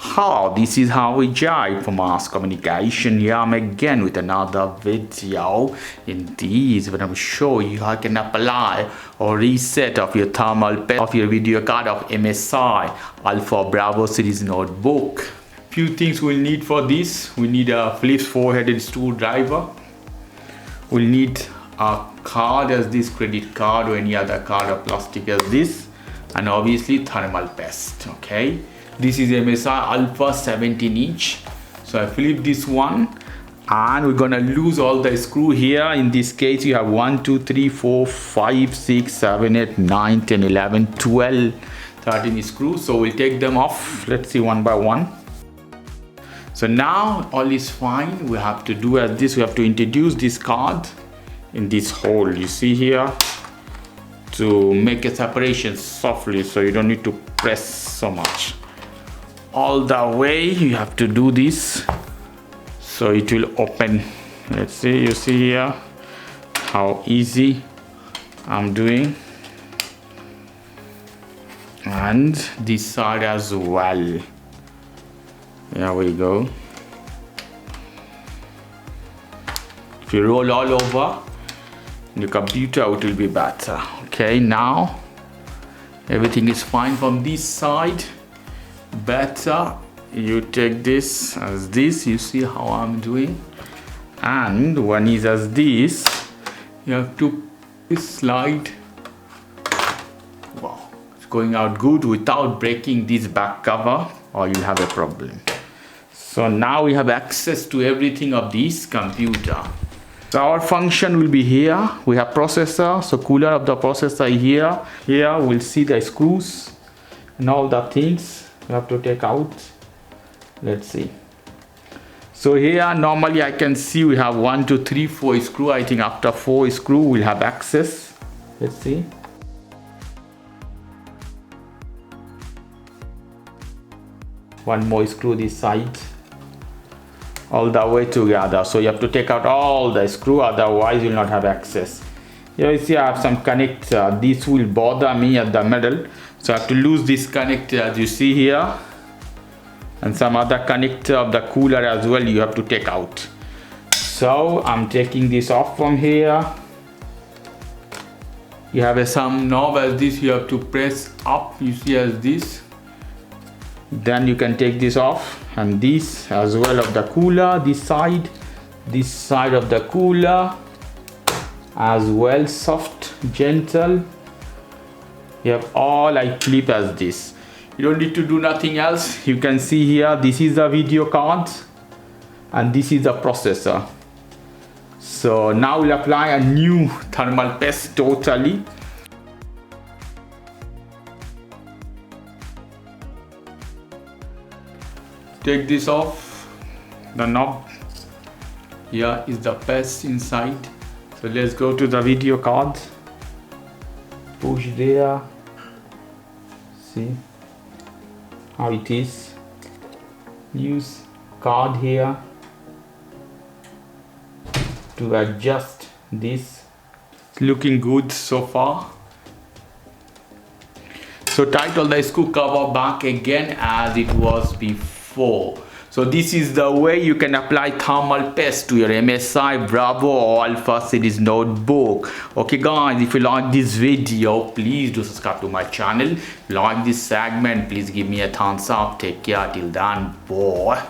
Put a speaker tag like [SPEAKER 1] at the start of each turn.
[SPEAKER 1] This is how we jive for mass communication. Here I'm again with another video. In this, when I'm show you how you can apply or reset of your thermal paste of your video card of MSI Alpha Bravo series notebook. Few things we'll need for this. We need a Phillips 4-headed screwdriver. We'll need a card as this, credit card or any other card or plastic as this, and obviously thermal paste. Okay, this is MSI Alpha 17-inch. So I flip this one and we're gonna lose all the screw here. In this case you have 1 2 3 4 5 6 7 8 9 10 11 12 13 screws. So we'll take them off. Let's see one by one. So now all is fine. We have to do as this, we have to introduce this card in this hole you see here to make a separation softly, so you don't need to press so much all the way. You have to do this so it will open. Let's see, you see here how easy I'm doing, and this side as well. There we go. If you roll all over the computer, it will be better. Okay, now everything is fine from this side. Better you take this as this, you see how I'm doing, and one is as this. You have to slide. Wow, it's going out good without breaking this back cover, or you'll have a problem. So now we have access to everything of this computer. So our function will be here. We have processor, so cooler of the processor here. Here we'll see the screws and all the things we have to take out. Let's see. So here normally I can see we have 1 2 3 4 screw. I think after 4 screw we'll have access. Let's see. One more screw this side, all the way together. So you have to take out all the screw, otherwise you'll not have access. Here you see I have some connector. This will bother me at the middle, so I have to lose this connector as you see here, and some other connector of the cooler as well you have to take out. So I'm taking this off from here. You have some knob as this, you have to press up, you see as this. Then you can take this off, and this as well of the cooler, this side of the cooler as well, soft, gentle. You have all I clip as this. You don't need to do nothing else. You can see here this is the video card and this is the processor. So now we'll apply a new thermal paste totally. Take this off the knob. Here is the paste inside. So let's go to the video card. Push there. See how it is. Use card here to adjust this. It's looking good so far. So tight all the screw cover back again as it was before. So this is the way you can apply thermal paste to your MSI Bravo or Alpha series notebook. Okay guys, if you like this video, please do subscribe to my channel. If you like this segment, please give me a thumbs up. Take care till then, boy.